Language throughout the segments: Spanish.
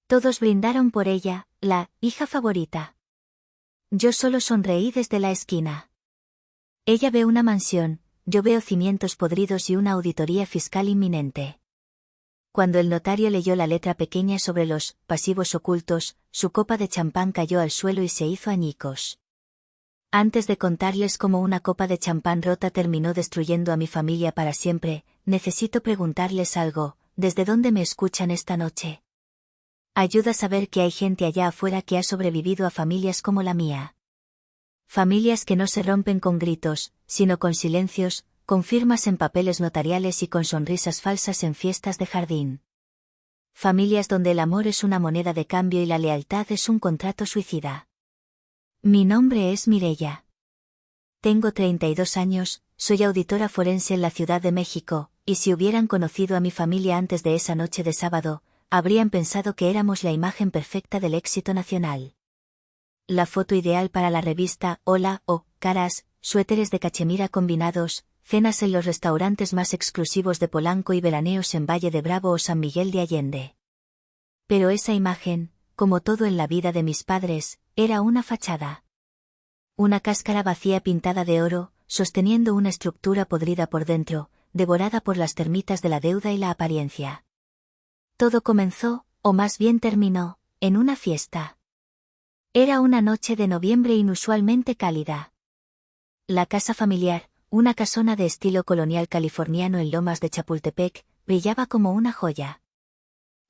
Todos brindaron por ella, la hija favorita. Yo solo sonreí desde la esquina. Ella ve una mansión, yo veo cimientos podridos y una auditoría fiscal inminente. Cuando el notario leyó la letra pequeña sobre los pasivos ocultos, su copa de champán cayó al suelo y se hizo añicos. Antes de contarles cómo una copa de champán rota terminó destruyendo a mi familia para siempre, necesito preguntarles algo: ¿desde dónde me escuchan esta noche? Ayuda a saber que hay gente allá afuera que ha sobrevivido a familias como la mía. Familias que no se rompen con gritos, sino con silencios, con firmas en papeles notariales y con sonrisas falsas en fiestas de jardín. Familias donde el amor es una moneda de cambio y la lealtad es un contrato suicida. Mi nombre es Mireia. Tengo 32 años, soy auditora forense en la Ciudad de México, y si hubieran conocido a mi familia antes de esa noche de sábado, habrían pensado que éramos la imagen perfecta del éxito nacional. La foto ideal para la revista Hola o Caras, suéteres de cachemira combinados, cenas en los restaurantes más exclusivos de Polanco y veraneos en Valle de Bravo o San Miguel de Allende. Pero esa imagen, como todo en la vida de mis padres, era una fachada. Una cáscara vacía pintada de oro, sosteniendo una estructura podrida por dentro, devorada por las termitas de la deuda y la apariencia. Todo comenzó, o más bien terminó, en una fiesta. Era una noche de noviembre inusualmente cálida. La casa familiar, una casona de estilo colonial californiano en Lomas de Chapultepec, brillaba como una joya.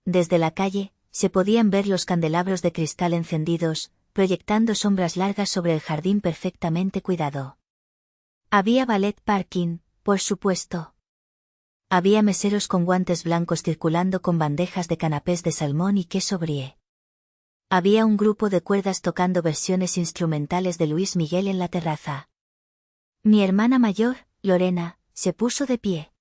Desde la calle, se podían ver los candelabros de cristal encendidos, proyectando sombras largas sobre el jardín perfectamente cuidado. Había valet parking, por supuesto. Había meseros con guantes blancos circulando con bandejas de canapés de salmón y queso brie. Había un grupo de cuerdas tocando versiones instrumentales de Luis Miguel en la terraza. Mi hermana mayor, Lorena, se puso de pie.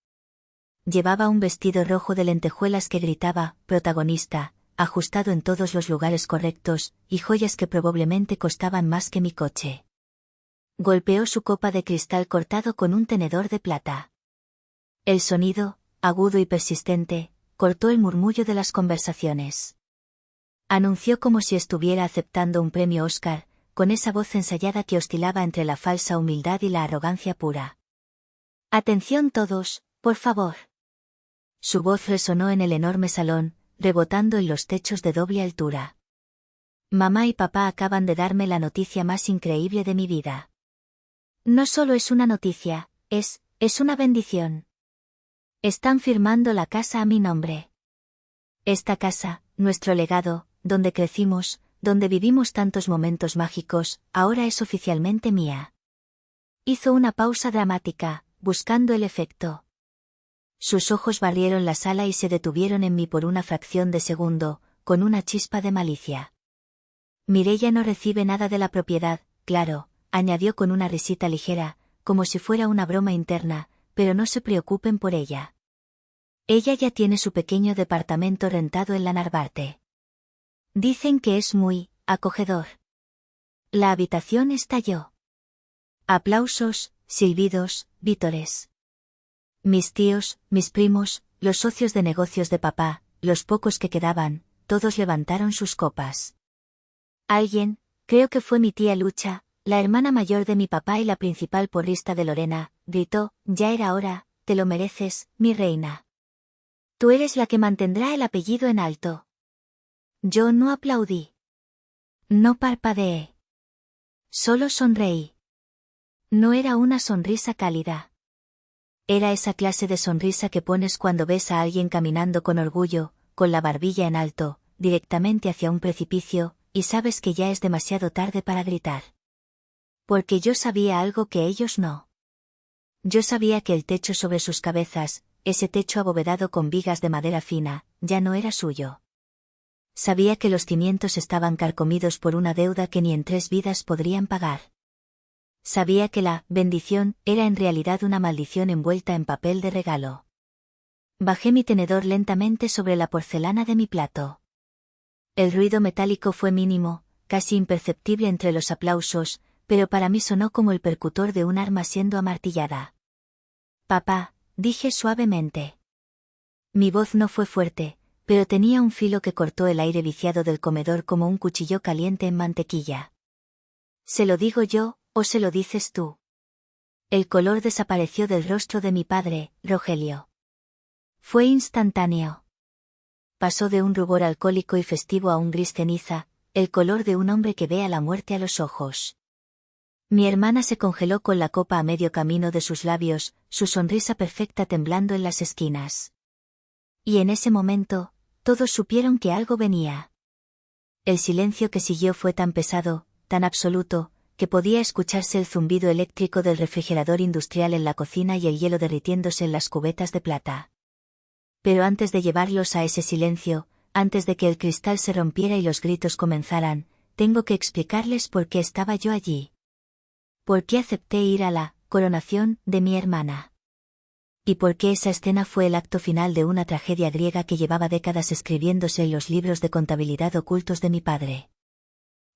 Llevaba un vestido rojo de lentejuelas que gritaba, protagonista, ajustado en todos los lugares correctos, y joyas que probablemente costaban más que mi coche. Golpeó su copa de cristal cortado con un tenedor de plata. El sonido, agudo y persistente, cortó el murmullo de las conversaciones. Anunció como si estuviera aceptando un premio Oscar, con esa voz ensayada que oscilaba entre la falsa humildad y la arrogancia pura. «Atención todos, por favor». Su voz resonó en el enorme salón, rebotando en los techos de doble altura. Mamá y papá acaban de darme la noticia más increíble de mi vida. No solo es una noticia, es una bendición. Están firmando la casa a mi nombre. Esta casa, nuestro legado, donde crecimos, donde vivimos tantos momentos mágicos, ahora es oficialmente mía. Hizo una pausa dramática, buscando el efecto. Sus ojos barrieron la sala y se detuvieron en mí por una fracción de segundo, con una chispa de malicia. Mireia no recibe nada de la propiedad, claro, añadió con una risita ligera, como si fuera una broma interna, pero no se preocupen por ella. Ella ya tiene su pequeño departamento rentado en la Narvarte. Dicen que es muy acogedor. La habitación estalló. Aplausos, silbidos, vítores. Mis tíos, mis primos, los socios de negocios de papá, los pocos que quedaban, todos levantaron sus copas. Alguien, creo que fue mi tía Lucha, la hermana mayor de mi papá y la principal porrista de Lorena, gritó: «Ya era hora, te lo mereces, mi reina. Tú eres la que mantendrá el apellido en alto». Yo no aplaudí. No parpadeé. Solo sonreí. No era una sonrisa cálida. Era esa clase de sonrisa que pones cuando ves a alguien caminando con orgullo, con la barbilla en alto, directamente hacia un precipicio, y sabes que ya es demasiado tarde para gritar. Porque yo sabía algo que ellos no. Yo sabía que el techo sobre sus cabezas, ese techo abovedado con vigas de madera fina, ya no era suyo. Sabía que los cimientos estaban carcomidos por una deuda que ni en 3 vidas podrían pagar. Sabía que la bendición era en realidad una maldición envuelta en papel de regalo. Bajé mi tenedor lentamente sobre la porcelana de mi plato. El ruido metálico fue mínimo, casi imperceptible entre los aplausos, pero para mí sonó como el percutor de un arma siendo amartillada. «Papá», dije suavemente. Mi voz no fue fuerte, pero tenía un filo que cortó el aire viciado del comedor como un cuchillo caliente en mantequilla. ¿Se lo digo yo, o se lo dices tú? El color desapareció del rostro de mi padre, Rogelio. Fue instantáneo. Pasó de un rubor alcohólico y festivo a un gris ceniza, el color de un hombre que ve a la muerte a los ojos. Mi hermana se congeló con la copa a medio camino de sus labios, su sonrisa perfecta temblando en las esquinas. Y en ese momento, todos supieron que algo venía. El silencio que siguió fue tan pesado, tan absoluto, que podía escucharse el zumbido eléctrico del refrigerador industrial en la cocina y el hielo derritiéndose en las cubetas de plata. Pero antes de llevarlos a ese silencio, antes de que el cristal se rompiera y los gritos comenzaran, tengo que explicarles por qué estaba yo allí. ¿Por qué acepté ir a la coronación de mi hermana? ¿Y por qué esa escena fue el acto final de una tragedia griega que llevaba décadas escribiéndose en los libros de contabilidad ocultos de mi padre?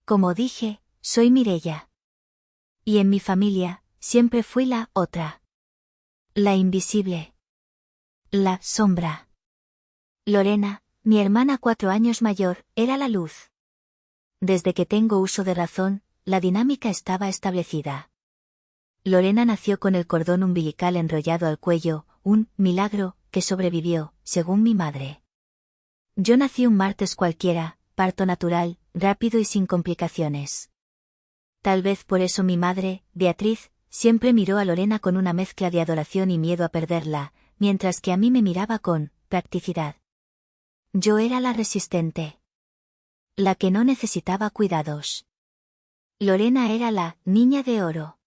Como dije, soy Mireia. Y en mi familia, siempre fui la otra. La invisible. La sombra. Lorena, mi hermana 4 años mayor, era la luz. Desde que tengo uso de razón, la dinámica estaba establecida. Lorena nació con el cordón umbilical enrollado al cuello, un milagro que sobrevivió, según mi madre. Yo nací un martes cualquiera, parto natural, rápido y sin complicaciones. Tal vez por eso mi madre, Beatriz, siempre miró a Lorena con una mezcla de adoración y miedo a perderla, mientras que a mí me miraba con practicidad. Yo era la resistente. La que no necesitaba cuidados. Lorena era la niña de oro.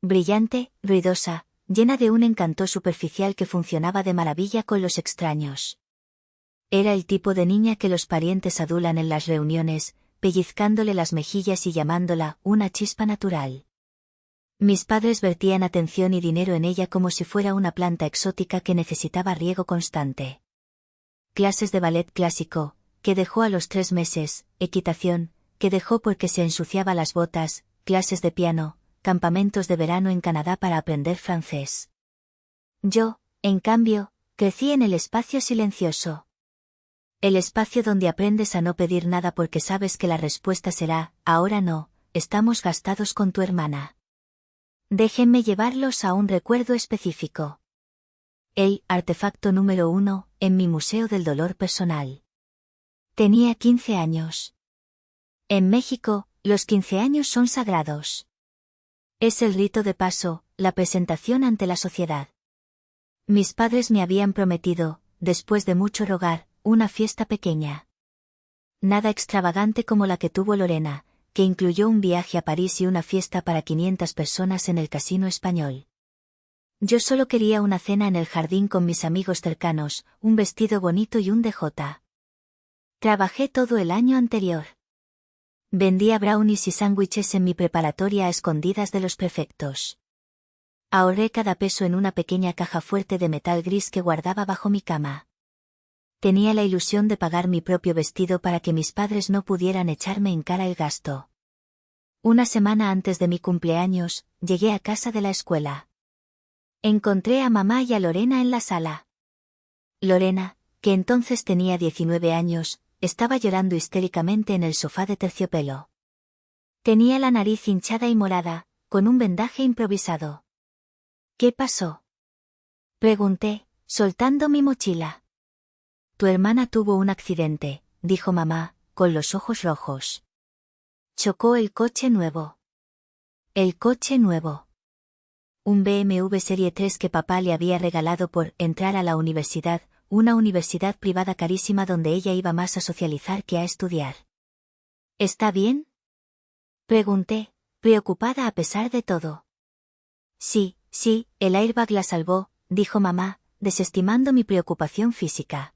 Brillante, ruidosa, llena de un encanto superficial que funcionaba de maravilla con los extraños. Era el tipo de niña que los parientes adulan en las reuniones, pellizcándole las mejillas y llamándola una chispa natural. Mis padres vertían atención y dinero en ella como si fuera una planta exótica que necesitaba riego constante. Clases de ballet clásico, que dejó a los 3 meses, equitación, que dejó porque se ensuciaba las botas, clases de piano, campamentos de verano en Canadá para aprender francés. Yo, en cambio, crecí en el espacio silencioso. El espacio donde aprendes a no pedir nada porque sabes que la respuesta será, ahora no, estamos gastados con tu hermana. Déjenme llevarlos a un recuerdo específico. El artefacto número 1, en mi Museo del Dolor Personal. Tenía 15 años. En México, los 15 años son sagrados. Es el rito de paso, la presentación ante la sociedad. Mis padres me habían prometido, después de mucho rogar, una fiesta pequeña. Nada extravagante como la que tuvo Lorena, que incluyó un viaje a París y una fiesta para 500 personas en el Casino Español. Yo solo quería una cena en el jardín con mis amigos cercanos, un vestido bonito y un DJ. Trabajé todo el año anterior. Vendía brownies y sándwiches en mi preparatoria a escondidas de los prefectos. Ahorré cada peso en una pequeña caja fuerte de metal gris que guardaba bajo mi cama. Tenía la ilusión de pagar mi propio vestido para que mis padres no pudieran echarme en cara el gasto. Una semana antes de mi cumpleaños, llegué a casa de la escuela. Encontré a mamá y a Lorena en la sala. Lorena, que entonces tenía 19 años, estaba llorando histéricamente en el sofá de terciopelo. Tenía la nariz hinchada y morada, con un vendaje improvisado. ¿Qué pasó?, pregunté, soltando mi mochila. Tu hermana tuvo un accidente, dijo mamá, con los ojos rojos. Chocó el coche nuevo. El coche nuevo. Un BMW Serie 3 que papá le había regalado por entrar a la universidad, una universidad privada carísima donde ella iba más a socializar que a estudiar. ¿Está bien?, pregunté, preocupada a pesar de todo. Sí, el airbag la salvó, dijo mamá, desestimando mi preocupación física.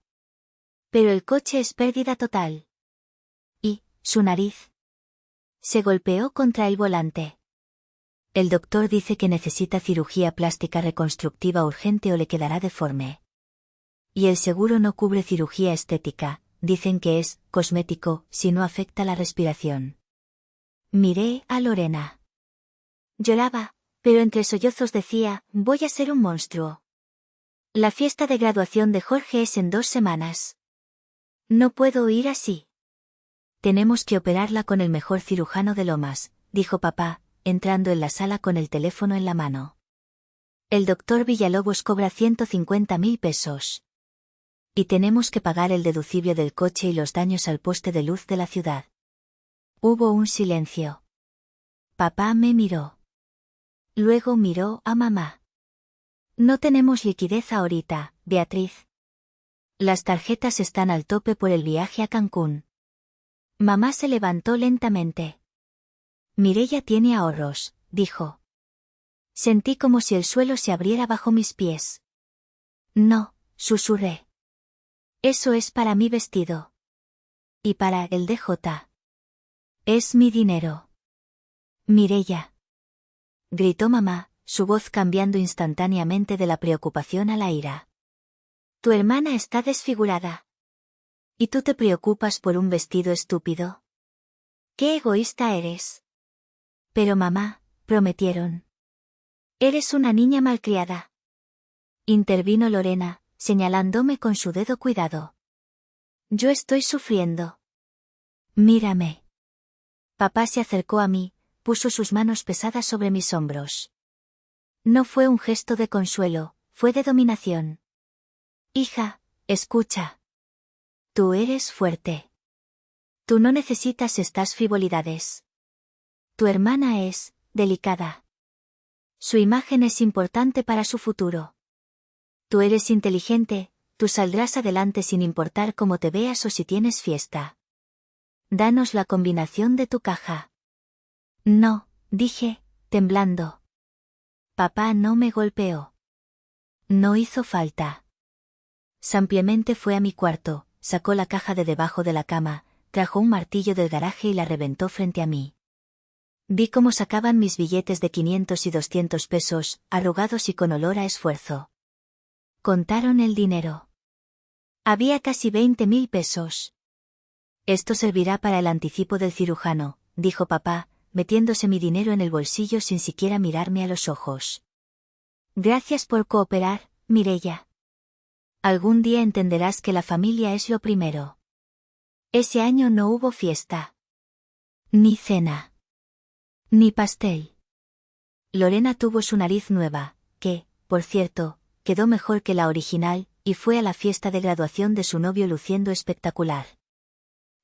Pero el coche es pérdida total. ¿Y su nariz? Se golpeó contra el volante. El doctor dice que necesita cirugía plástica reconstructiva urgente o le quedará deforme. Y el seguro no cubre cirugía estética, dicen que es cosmético si no afecta la respiración. Miré a Lorena. Lloraba, pero entre sollozos decía, voy a ser un monstruo. La fiesta de graduación de Jorge es en 2 semanas. No puedo ir así. Tenemos que operarla con el mejor cirujano de Lomas, dijo papá, entrando en la sala con el teléfono en la mano. El doctor Villalobos cobra 150.000 pesos. Y tenemos que pagar el deducible del coche y los daños al poste de luz de la ciudad. Hubo un silencio. Papá me miró. Luego miró a mamá. No tenemos liquidez ahorita, Beatriz. Las tarjetas están al tope por el viaje a Cancún. Mamá se levantó lentamente. Mireia tiene ahorros, dijo. Sentí como si el suelo se abriera bajo mis pies. No, susurré. Eso es para mi vestido. Y para el DJ. Es mi dinero. Mireia. Gritó mamá, su voz cambiando instantáneamente de la preocupación a la ira. Tu hermana está desfigurada. ¿Y tú te preocupas por un vestido estúpido? ¡Qué egoísta eres! Pero mamá, prometieron. Eres una niña malcriada. Intervino Lorena, señalándome con su dedo cuidado. Yo estoy sufriendo. Mírame. Papá se acercó a mí, puso sus manos pesadas sobre mis hombros. No fue un gesto de consuelo, fue de dominación. Hija, escucha. Tú eres fuerte. Tú no necesitas estas frivolidades. Tu hermana es delicada. Su imagen es importante para su futuro. Tú eres inteligente, tú saldrás adelante sin importar cómo te veas o si tienes fiesta. Danos la combinación de tu caja. No, dije, temblando. Papá no me golpeó. No hizo falta. Samplemente fue a mi cuarto, sacó la caja de debajo de la cama, trajo un martillo del garaje y la reventó frente a mí. Vi cómo sacaban mis billetes de 500 y 200 pesos, arrugados y con olor a esfuerzo. Contaron el dinero. Había casi 20.000 pesos. Esto servirá para el anticipo del cirujano, dijo papá, metiéndose mi dinero en el bolsillo sin siquiera mirarme a los ojos. Gracias por cooperar, Mireia. Algún día entenderás que la familia es lo primero. Ese año no hubo fiesta. Ni cena. Ni pastel. Lorena tuvo su nariz nueva, que, por cierto, quedó mejor que la original, y fue a la fiesta de graduación de su novio luciendo espectacular.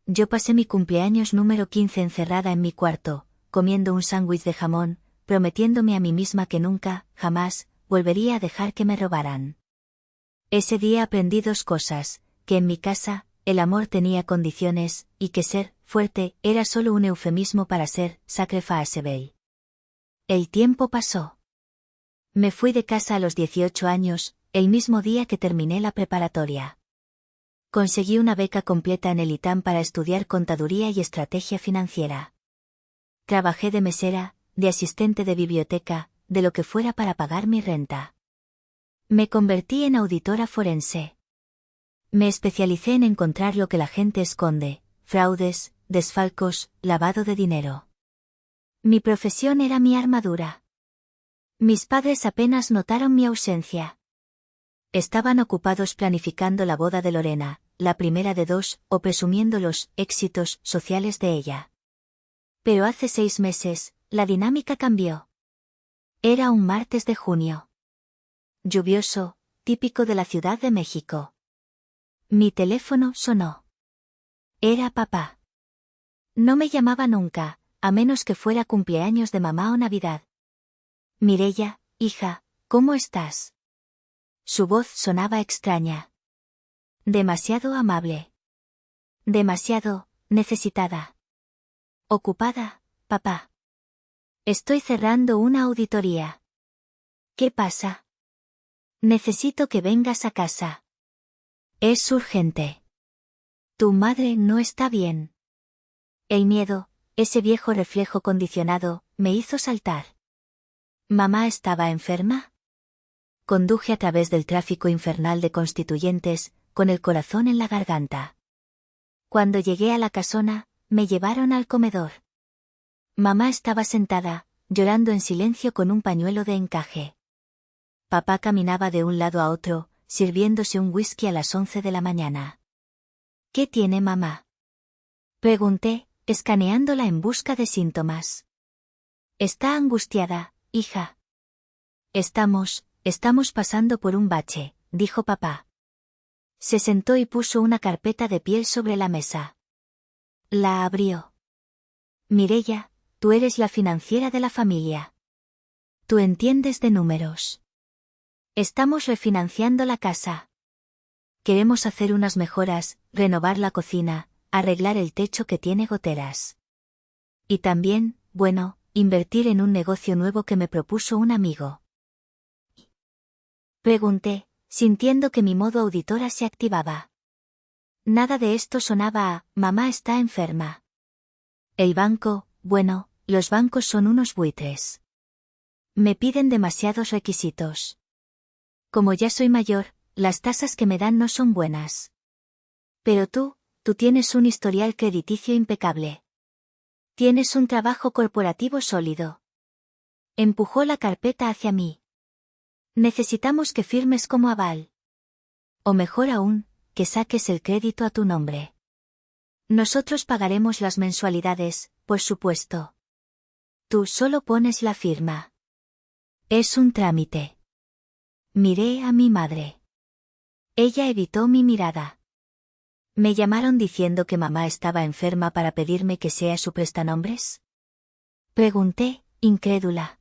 Yo pasé mi cumpleaños número 15 encerrada en mi cuarto, comiendo un sándwich de jamón, prometiéndome a mí misma que nunca, jamás, volvería a dejar que me robaran. Ese día aprendí dos cosas, que en mi casa, el amor tenía condiciones, y que ser fuerte era solo un eufemismo para ser sacrificeable. El tiempo pasó. Me fui de casa a los 18 años, el mismo día que terminé la preparatoria. Conseguí una beca completa en el ITAM para estudiar contaduría y estrategia financiera. Trabajé de mesera, de asistente de biblioteca, de lo que fuera para pagar mi renta. Me convertí en auditora forense. Me especialicé en encontrar lo que la gente esconde, fraudes, desfalcos, lavado de dinero. Mi profesión era mi armadura. Mis padres apenas notaron mi ausencia. Estaban ocupados planificando la boda de Lorena, la primera de dos, o presumiendo los éxitos sociales de ella. Pero hace 6 meses, la dinámica cambió. Era un martes de junio. Lluvioso, típico de la Ciudad de México. Mi teléfono sonó. Era papá. No me llamaba nunca, a menos que fuera cumpleaños de mamá o Navidad. Mireia, hija, ¿cómo estás? Su voz sonaba extraña. Demasiado amable. Demasiado necesitada. Ocupada, papá. Estoy cerrando una auditoría. ¿Qué pasa? Necesito que vengas a casa. Es urgente. Tu madre no está bien. El miedo, ese viejo reflejo condicionado, me hizo saltar. ¿Mamá estaba enferma? Conduje a través del tráfico infernal de Constituyentes, con el corazón en la garganta. Cuando llegué a la casona, me llevaron al comedor. Mamá estaba sentada, llorando en silencio con un pañuelo de encaje. Papá caminaba de un lado a otro, sirviéndose un whisky a las 11 de la mañana. ¿Qué tiene mamá? Pregunté, escaneándola en busca de síntomas. Está angustiada, hija. Estamos pasando por un bache, dijo papá. Se sentó y puso una carpeta de piel sobre la mesa. La abrió. Mireia, tú eres la financiera de la familia. Tú entiendes de números. Estamos refinanciando la casa. Queremos hacer unas mejoras, renovar la cocina, arreglar el techo que tiene goteras. Y también, bueno, invertir en un negocio nuevo que me propuso un amigo. Pregunté, sintiendo que mi modo auditora se activaba. Nada de esto sonaba a, mamá está enferma. El banco, bueno, los bancos son unos buitres. Me piden demasiados requisitos. Como ya soy mayor, las tasas que me dan no son buenas. Pero tú tienes un historial crediticio impecable. Tienes un trabajo corporativo sólido. Empujó la carpeta hacia mí. Necesitamos que firmes como aval. O mejor aún, que saques el crédito a tu nombre. Nosotros pagaremos las mensualidades, por supuesto. Tú solo pones la firma. Es un trámite. Miré a mi madre. Ella evitó mi mirada. ¿Me llamaron diciendo que mamá estaba enferma para pedirme que sea su prestanombres? Pregunté, incrédula.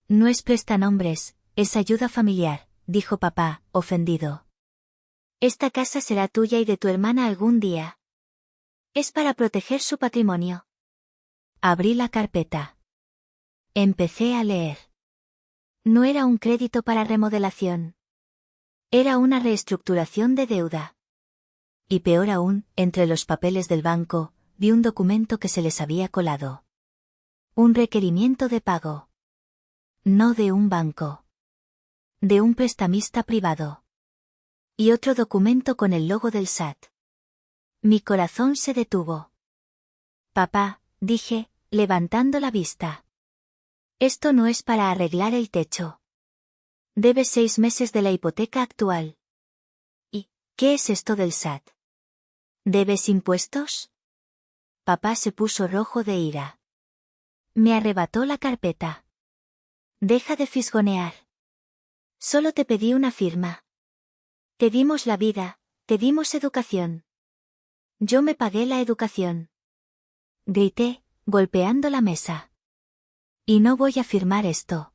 No es prestanombres, es ayuda familiar, dijo papá, ofendido. Esta casa será tuya y de tu hermana algún día. Es para proteger su patrimonio. Abrí la carpeta. Empecé a leer. No era un crédito para remodelación. Era una reestructuración de deuda. Y peor aún, entre los papeles del banco, vi un documento que se les había colado. Un requerimiento de pago. No de un banco. De un prestamista privado. Y otro documento con el logo del SAT. Mi corazón se detuvo. Papá, dije, levantando la vista. Esto no es para arreglar el techo. Debes 6 meses de la hipoteca actual. ¿Y qué es esto del SAT? ¿Debes impuestos? Papá se puso rojo de ira. Me arrebató la carpeta. Deja de fisgonear. Solo te pedí una firma. Te dimos la vida, te dimos educación. Yo me pagué la educación. Grité, golpeando la mesa. Y no voy a firmar esto.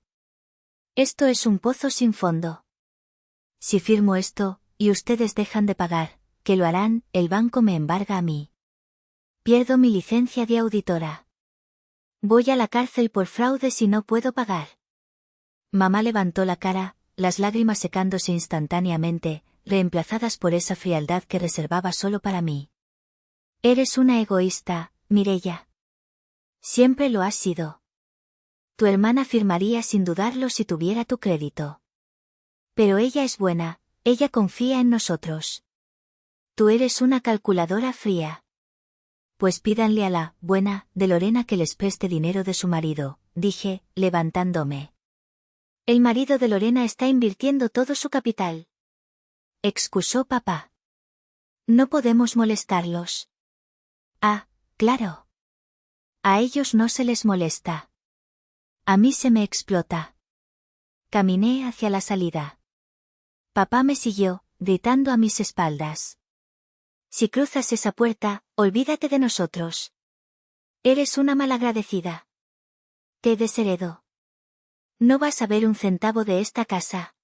Esto es un pozo sin fondo. Si firmo esto, y ustedes dejan de pagar, que lo harán, el banco me embarga a mí. Pierdo mi licencia de auditora. Voy a la cárcel por fraude si no puedo pagar. Mamá levantó la cara, las lágrimas secándose instantáneamente, reemplazadas por esa frialdad que reservaba solo para mí. Eres una egoísta, Mireia. Siempre lo has sido. Tu hermana firmaría sin dudarlo si tuviera tu crédito. Pero ella es buena, ella confía en nosotros. Tú eres una calculadora fría. Pues pídanle a la buena de Lorena que les preste dinero de su marido, dije, levantándome. El marido de Lorena está invirtiendo todo su capital. Excusó papá. No podemos molestarlos. Ah, claro. A ellos no se les molesta. A mí se me explota. Caminé hacia la salida. Papá me siguió, gritando a mis espaldas. Si cruzas esa puerta, olvídate de nosotros. Eres una malagradecida. Te desheredo. No vas a ver un centavo de esta casa.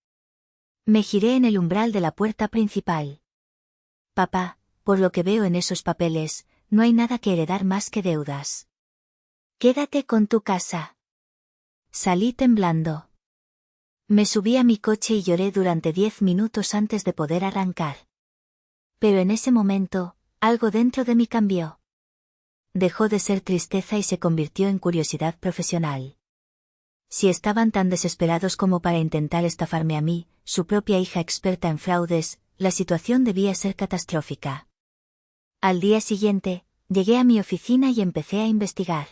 Me giré en el umbral de la puerta principal. Papá, por lo que veo en esos papeles, no hay nada que heredar más que deudas. Quédate con tu casa. Salí temblando. Me subí a mi coche y lloré durante 10 minutos antes de poder arrancar. Pero en ese momento, algo dentro de mí cambió. Dejó de ser tristeza y se convirtió en curiosidad profesional. Si estaban tan desesperados como para intentar estafarme a mí, su propia hija experta en fraudes, la situación debía ser catastrófica. Al día siguiente, llegué a mi oficina y empecé a investigar.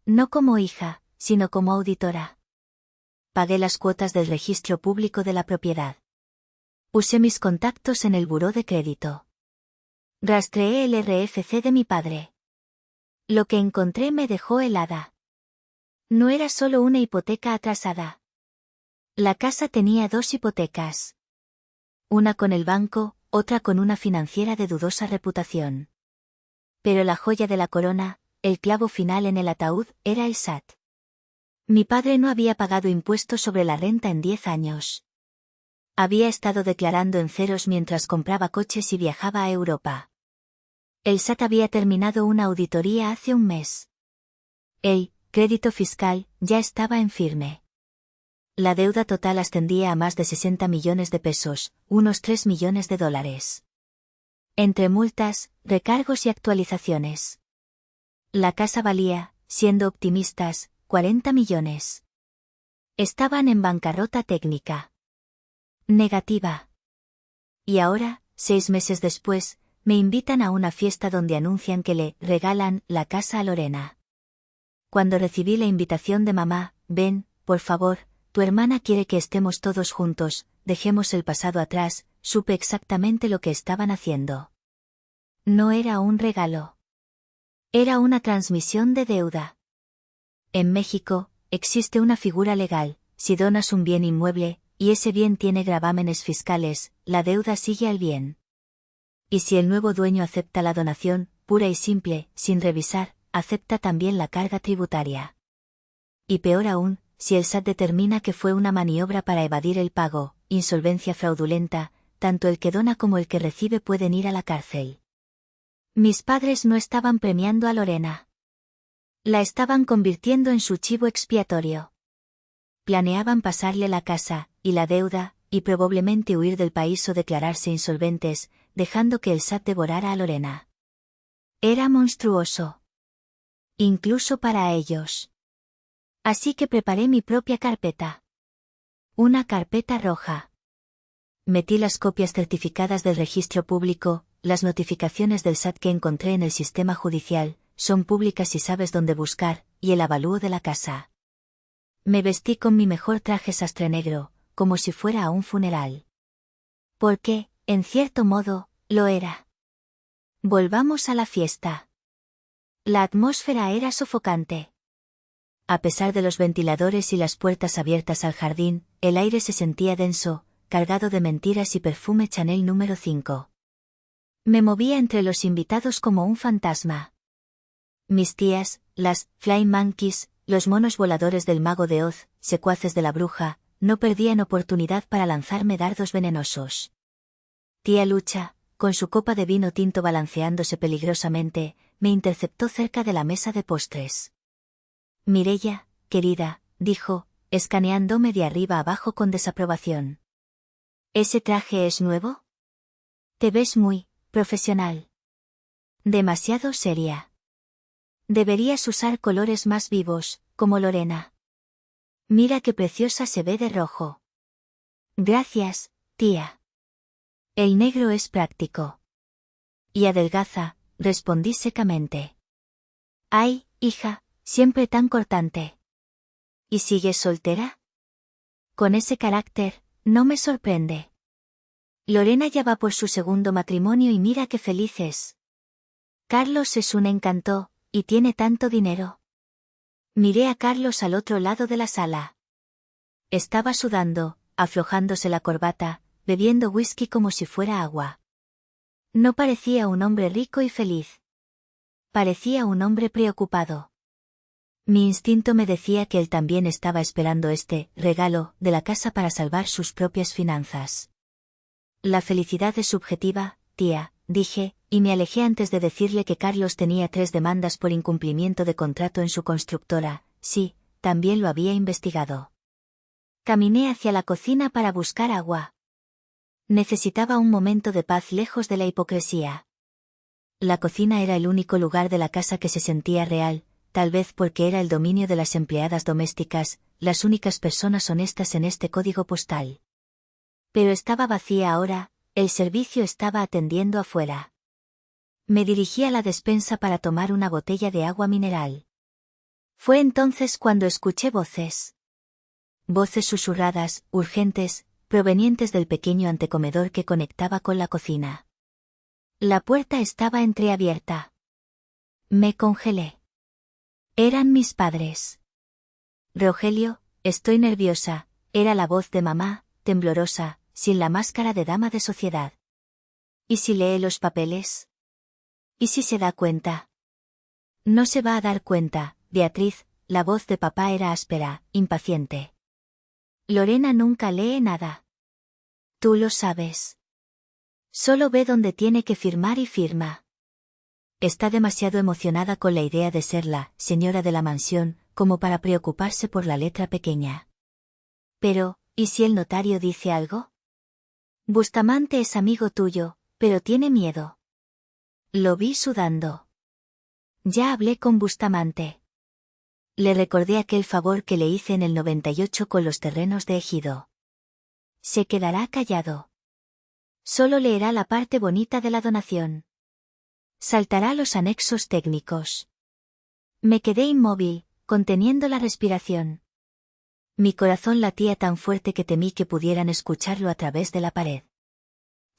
No como hija, sino como auditora. Pagué las cuotas del registro público de la propiedad. Usé mis contactos en el buró de crédito. Rastreé el RFC de mi padre. Lo que encontré me dejó helada. No era solo una hipoteca atrasada. La casa tenía 2 hipotecas. Una con el banco, otra con una financiera de dudosa reputación. Pero la joya de la corona, el clavo final en el ataúd, era el SAT. Mi padre no había pagado impuestos sobre la renta en 10 años. Había estado declarando en ceros mientras compraba coches y viajaba a Europa. El SAT había terminado una auditoría hace un mes. El crédito fiscal ya estaba en firme. La deuda total ascendía a más de 60 millones de pesos, unos 3 millones de dólares. Entre multas, recargos y actualizaciones. La casa valía, siendo optimistas, 40 millones. Estaban en bancarrota técnica. Negativa. Y ahora, 6 meses después, me invitan a una fiesta donde anuncian que le regalan la casa a Lorena. Cuando recibí la invitación de mamá, ven, por favor, tu hermana quiere que estemos todos juntos, dejemos el pasado atrás, supe exactamente lo que estaban haciendo. No era un regalo. Era una transmisión de deuda. En México, existe una figura legal: si donas un bien inmueble, y ese bien tiene gravámenes fiscales, la deuda sigue al bien. Y si el nuevo dueño acepta la donación, pura y simple, sin revisar, acepta también la carga tributaria. Y peor aún, si el SAT determina que fue una maniobra para evadir el pago, insolvencia fraudulenta, tanto el que dona como el que recibe pueden ir a la cárcel. Mis padres no estaban premiando a Lorena. La estaban convirtiendo en su chivo expiatorio. Planeaban pasarle la casa, y la deuda, y probablemente huir del país o declararse insolventes, dejando que el SAT devorara a Lorena. Era monstruoso. Incluso para ellos. Así que preparé mi propia carpeta. Una carpeta roja. Metí las copias certificadas del registro público, las notificaciones del SAT que encontré en el sistema judicial, son públicas y sabes dónde buscar, y el avalúo de la casa. Me vestí con mi mejor traje sastre negro, como si fuera a un funeral. Porque, en cierto modo, lo era. Volvamos a la fiesta. La atmósfera era sofocante. A pesar de los ventiladores y las puertas abiertas al jardín, el aire se sentía denso, cargado de mentiras y perfume Chanel número 5. Me movía entre los invitados como un fantasma. Mis tías, las Flying Monkeys, los monos voladores del mago de Oz, secuaces de la bruja, no perdían oportunidad para lanzarme dardos venenosos. Tía Lucha, con su copa de vino tinto balanceándose peligrosamente, me interceptó cerca de la mesa de postres. Mireia, querida, dijo, escaneándome de arriba abajo con desaprobación. ¿Ese traje es nuevo? Te ves muy profesional. Demasiado seria. Deberías usar colores más vivos, como Lorena. Mira qué preciosa se ve de rojo. Gracias, tía. El negro es práctico. Y adelgaza, respondí secamente. Ay, hija, siempre tan cortante. ¿Y sigues soltera? Con ese carácter, no me sorprende. Lorena ya va por su segundo matrimonio y mira qué feliz es. Carlos es un encanto, y tiene tanto dinero. Miré a Carlos al otro lado de la sala. Estaba sudando, aflojándose la corbata, bebiendo whisky como si fuera agua. No parecía un hombre rico y feliz. Parecía un hombre preocupado. Mi instinto me decía que él también estaba esperando este regalo de la casa para salvar sus propias finanzas. La felicidad es subjetiva, tía, dije, y me alejé antes de decirle que Carlos tenía 3 demandas por incumplimiento de contrato en su constructora. Sí, también lo había investigado. Caminé hacia la cocina para buscar agua. Necesitaba un momento de paz lejos de la hipocresía. La cocina era el único lugar de la casa que se sentía real, tal vez porque era el dominio de las empleadas domésticas, las únicas personas honestas en este código postal. Pero estaba vacía ahora, el servicio estaba atendiendo afuera. Me dirigí a la despensa para tomar una botella de agua mineral. Fue entonces cuando escuché voces. Voces susurradas, urgentes, provenientes del pequeño antecomedor que conectaba con la cocina. La puerta estaba entreabierta. Me congelé. Eran mis padres. Rogelio, estoy nerviosa, era la voz de mamá, temblorosa, sin la máscara de dama de sociedad. ¿Y si lee los papeles? ¿Y si se da cuenta? No se va a dar cuenta, Beatriz. La voz de papá era áspera, impaciente. Lorena nunca lee nada. Tú lo sabes. Solo ve dónde tiene que firmar y firma. Está demasiado emocionada con la idea de ser la señora de la mansión, como para preocuparse por la letra pequeña. Pero, ¿y si el notario dice algo? Bustamante es amigo tuyo, pero tiene miedo. Lo vi sudando. Ya hablé con Bustamante. Le recordé aquel favor que le hice en el 98 con los terrenos de Ejido. Se quedará callado. Solo leerá la parte bonita de la donación. Saltará los anexos técnicos. Me quedé inmóvil, conteniendo la respiración. Mi corazón latía tan fuerte que temí que pudieran escucharlo a través de la pared.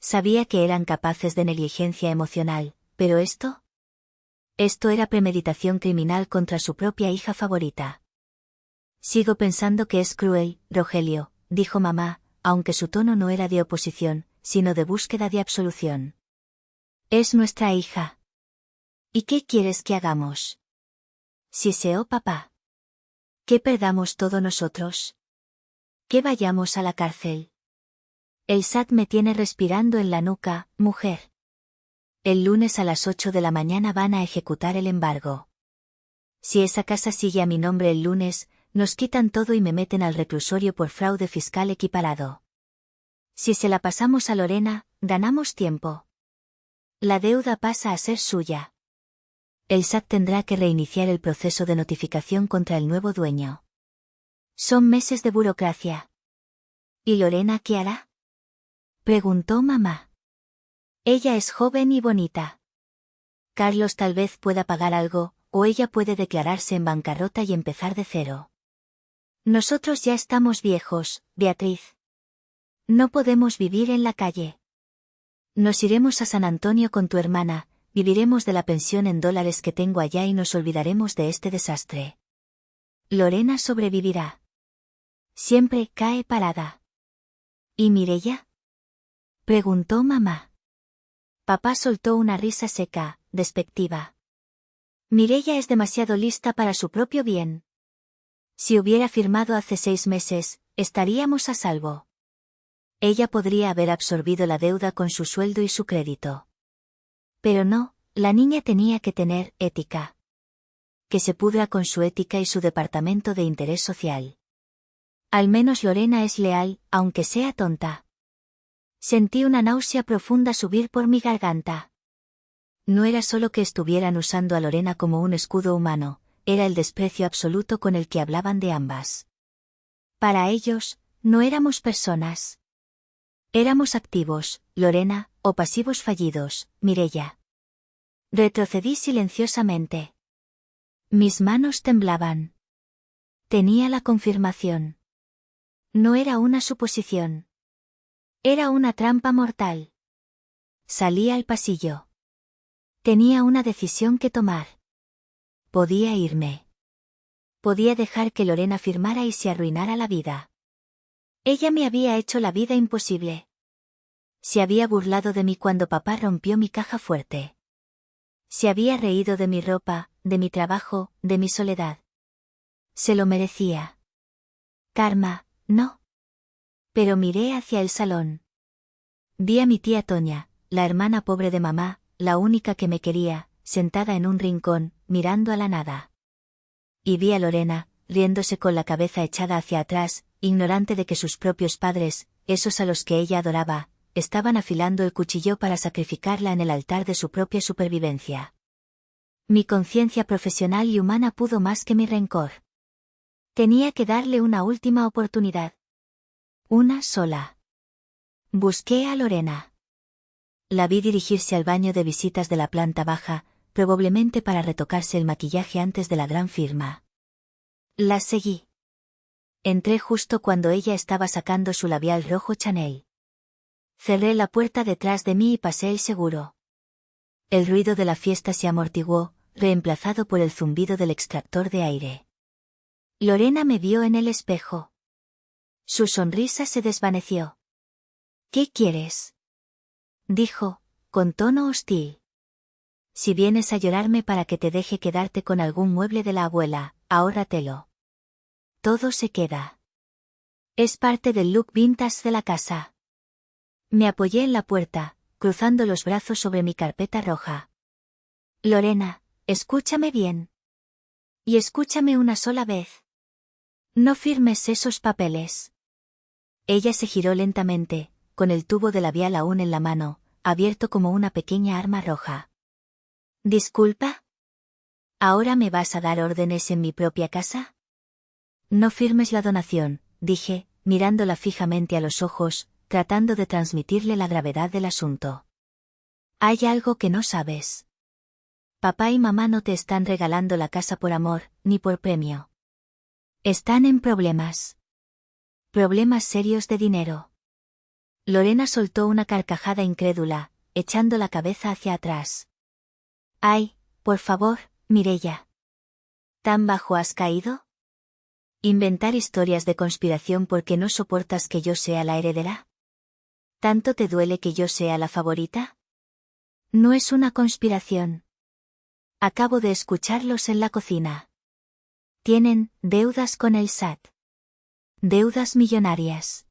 Sabía que eran capaces de negligencia emocional, pero esto... Esto era premeditación criminal contra su propia hija favorita. Sigo pensando que es cruel, Rogelio, dijo mamá, aunque su tono no era de oposición, sino de búsqueda de absolución. Es nuestra hija. ¿Y qué quieres que hagamos? Siseó papá. ¿Que perdamos todo nosotros? ¿Que vayamos a la cárcel? El SAT me tiene respirando en la nuca, mujer. El lunes a las 8 de la mañana van a ejecutar el embargo. Si esa casa sigue a mi nombre el lunes, nos quitan todo y me meten al reclusorio por fraude fiscal equiparado. Si se la pasamos a Lorena, ganamos tiempo. La deuda pasa a ser suya. El SAT tendrá que reiniciar el proceso de notificación contra el nuevo dueño. Son meses de burocracia. ¿Y Lorena qué hará? Preguntó mamá. Ella es joven y bonita. Carlos tal vez pueda pagar algo, o ella puede declararse en bancarrota y empezar de cero. Nosotros ya estamos viejos, Beatriz. No podemos vivir en la calle. Nos iremos a San Antonio con tu hermana, viviremos de la pensión en dólares que tengo allá y nos olvidaremos de este desastre. Lorena sobrevivirá. Siempre cae parada. ¿Y Mireia? Preguntó mamá. Papá soltó una risa seca, despectiva. Mireia es demasiado lista para su propio bien. Si hubiera firmado hace 6 meses, estaríamos a salvo. Ella podría haber absorbido la deuda con su sueldo y su crédito. Pero no, la niña tenía que tener ética. Que se pudra con su ética y su departamento de interés social. Al menos Lorena es leal, aunque sea tonta. Sentí una náusea profunda subir por mi garganta. No era solo que estuvieran usando a Lorena como un escudo humano, era el desprecio absoluto con el que hablaban de ambas. Para ellos, no éramos personas. Éramos activos, Lorena, o pasivos fallidos, Mireia. Retrocedí silenciosamente. Mis manos temblaban. Tenía la confirmación. No era una suposición. Era una trampa mortal. Salí al pasillo. Tenía una decisión que tomar. Podía irme. Podía dejar que Lorena firmara y se arruinara la vida. Ella me había hecho la vida imposible. Se había burlado de mí cuando papá rompió mi caja fuerte. Se había reído de mi ropa, de mi trabajo, de mi soledad. Se lo merecía. Karma, no. Pero miré hacia el salón. Vi a mi tía Toña, la hermana pobre de mamá, la única que me quería, sentada en un rincón, mirando a la nada. Y vi a Lorena, riéndose con la cabeza echada hacia atrás, ignorante de que sus propios padres, esos a los que ella adoraba, estaban afilando el cuchillo para sacrificarla en el altar de su propia supervivencia. Mi conciencia profesional y humana pudo más que mi rencor. Tenía que darle una última oportunidad. Una sola. Busqué a Lorena. La vi dirigirse al baño de visitas de la planta baja, probablemente para retocarse el maquillaje antes de la gran firma. La seguí. Entré justo cuando ella estaba sacando su labial rojo Chanel. Cerré la puerta detrás de mí y pasé el seguro. El ruido de la fiesta se amortiguó, reemplazado por el zumbido del extractor de aire. Lorena me vio en el espejo. Su sonrisa se desvaneció. ¿Qué quieres?, dijo, con tono hostil. Si vienes a llorarme para que te deje quedarte con algún mueble de la abuela, ahórratelo. Todo se queda. Es parte del look vintage de la casa. Me apoyé en la puerta, cruzando los brazos sobre mi carpeta roja. Lorena, escúchame bien. Y escúchame una sola vez. No firmes esos papeles. Ella se giró lentamente, con el tubo de labial aún en la mano, abierto como una pequeña arma roja. ¿Disculpa? ¿Ahora me vas a dar órdenes en mi propia casa? No firmes la donación, dije, mirándola fijamente a los ojos, tratando de transmitirle la gravedad del asunto. Hay algo que no sabes. Papá y mamá no te están regalando la casa por amor, ni por premio. Están en problemas. Problemas serios de dinero. Lorena soltó una carcajada incrédula, echando la cabeza hacia atrás. Ay, por favor, Mireia. ¿Tan bajo has caído? ¿Inventar historias de conspiración porque no soportas que yo sea la heredera? ¿Tanto te duele que yo sea la favorita? No es una conspiración. Acabo de escucharlos en la cocina. Tienen deudas con el SAT. Deudas millonarias.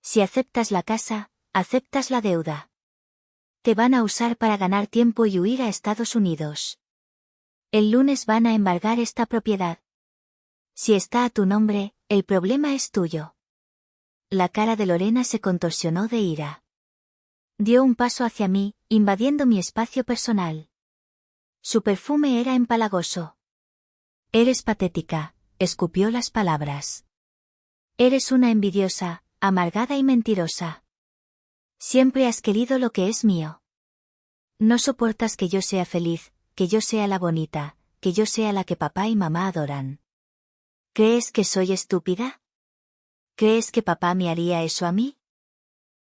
Si aceptas la casa, aceptas la deuda. Te van a usar para ganar tiempo y huir a Estados Unidos. El lunes van a embargar esta propiedad. Si está a tu nombre, el problema es tuyo. La cara de Lorena se contorsionó de ira. Dio un paso hacia mí, invadiendo mi espacio personal. Su perfume era empalagoso. Eres patética, escupió las palabras. Eres una envidiosa, amargada y mentirosa. Siempre has querido lo que es mío. No soportas que yo sea feliz, que yo sea la bonita, que yo sea la que papá y mamá adoran. ¿Crees que soy estúpida? ¿Crees que papá me haría eso a mí?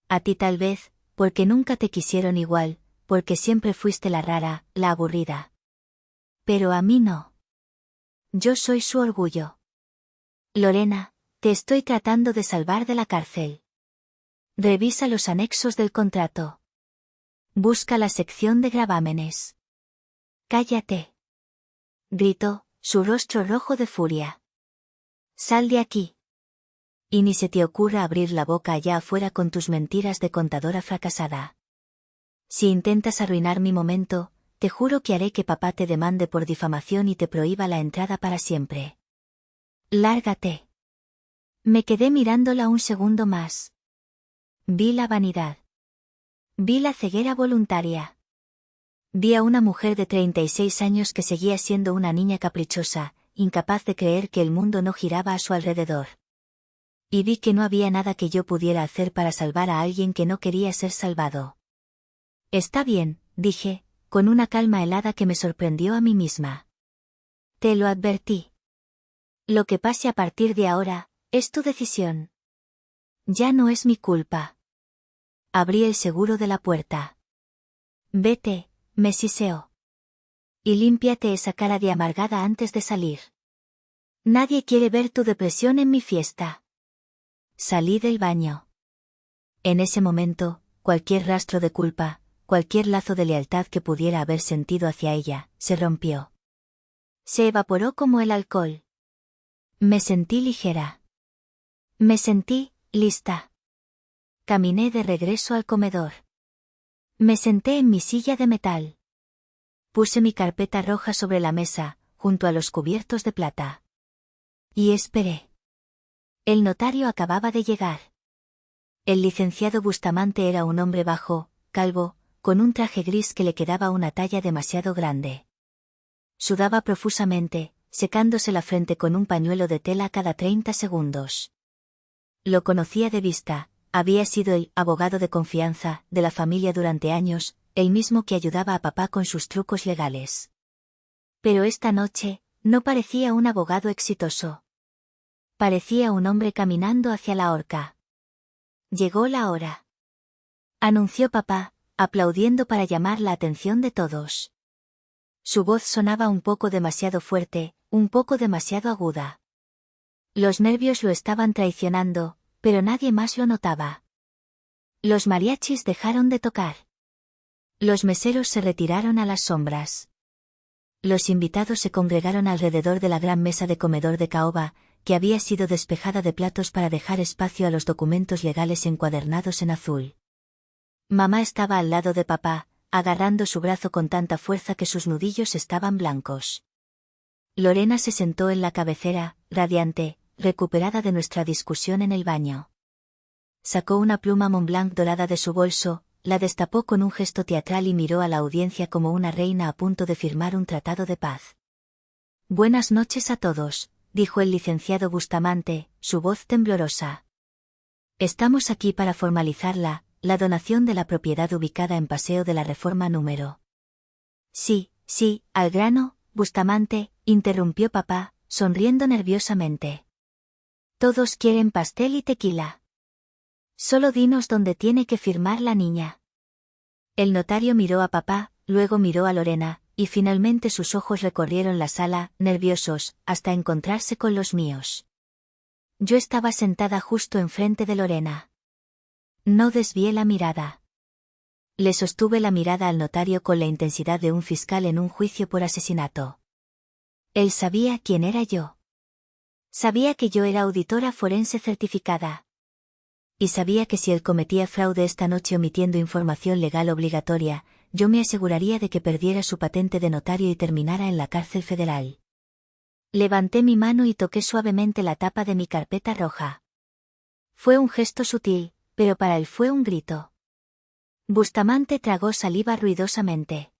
A ti tal vez, porque nunca te quisieron igual, porque siempre fuiste la rara, la aburrida. Pero a mí no. Yo soy su orgullo. Lorena, te estoy tratando de salvar de la cárcel. Revisa los anexos del contrato. Busca la sección de gravámenes. Cállate. Gritó, su rostro rojo de furia. Sal de aquí. Y ni se te ocurra abrir la boca allá afuera con tus mentiras de contadora fracasada. Si intentas arruinar mi momento, te juro que haré que papá te demande por difamación y te prohíba la entrada para siempre. Lárgate. Me quedé mirándola un segundo más. Vi la vanidad. Vi la ceguera voluntaria. Vi a una mujer de 36 años que seguía siendo una niña caprichosa, incapaz de creer que el mundo no giraba a su alrededor. Y vi que no había nada que yo pudiera hacer para salvar a alguien que no quería ser salvado. Está bien, dije, con una calma helada que me sorprendió a mí misma. Te lo advertí. Lo que pase a partir de ahora, es tu decisión. Ya no es mi culpa. Abrí el seguro de la puerta. Vete, me siseó. Y límpiate esa cara de amargada antes de salir. Nadie quiere ver tu depresión en mi fiesta. Salí del baño. En ese momento, cualquier rastro de culpa, cualquier lazo de lealtad que pudiera haber sentido hacia ella, se rompió. Se evaporó como el alcohol. Me sentí ligera. Me sentí lista. Caminé de regreso al comedor. Me senté en mi silla de metal. Puse mi carpeta roja sobre la mesa, junto a los cubiertos de plata. Y esperé. El notario acababa de llegar. El licenciado Bustamante era un hombre bajo, calvo, con un traje gris que le quedaba una talla demasiado grande. Sudaba profusamente, secándose la frente con un pañuelo de tela cada 30 segundos. Lo conocía de vista, había sido el abogado de confianza de la familia durante años, el mismo que ayudaba a papá con sus trucos legales. Pero esta noche, no parecía un abogado exitoso. Parecía un hombre caminando hacia la horca. Llegó la hora. Anunció papá, aplaudiendo para llamar la atención de todos. Su voz sonaba un poco demasiado fuerte, un poco demasiado aguda. Los nervios lo estaban traicionando, pero nadie más lo notaba. Los mariachis dejaron de tocar. Los meseros se retiraron a las sombras. Los invitados se congregaron alrededor de la gran mesa de comedor de caoba, que había sido despejada de platos para dejar espacio a los documentos legales encuadernados en azul. Mamá estaba al lado de papá, agarrando su brazo con tanta fuerza que sus nudillos estaban blancos. Lorena se sentó en la cabecera, radiante, recuperada de nuestra discusión en el baño. Sacó una pluma Montblanc dorada de su bolso, la destapó con un gesto teatral y miró a la audiencia como una reina a punto de firmar un tratado de paz. Buenas noches a todos, dijo el licenciado Bustamante, su voz temblorosa. Estamos aquí para formalizar la donación de la propiedad ubicada en Paseo de la Reforma número. Sí, al grano, Bustamante, interrumpió papá, sonriendo nerviosamente. Todos quieren pastel y tequila. Solo dinos dónde tiene que firmar la niña. El notario miró a papá, luego miró a Lorena, y finalmente sus ojos recorrieron la sala, nerviosos, hasta encontrarse con los míos. Yo estaba sentada justo enfrente de Lorena. No desvié la mirada. Le sostuve la mirada al notario con la intensidad de un fiscal en un juicio por asesinato. Él sabía quién era yo. Sabía que yo era auditora forense certificada. Y sabía que si él cometía fraude esta noche omitiendo información legal obligatoria, yo me aseguraría de que perdiera su patente de notario y terminara en la cárcel federal. Levanté mi mano y toqué suavemente la tapa de mi carpeta roja. Fue un gesto sutil, pero para él fue un grito. Bustamante tragó saliva ruidosamente.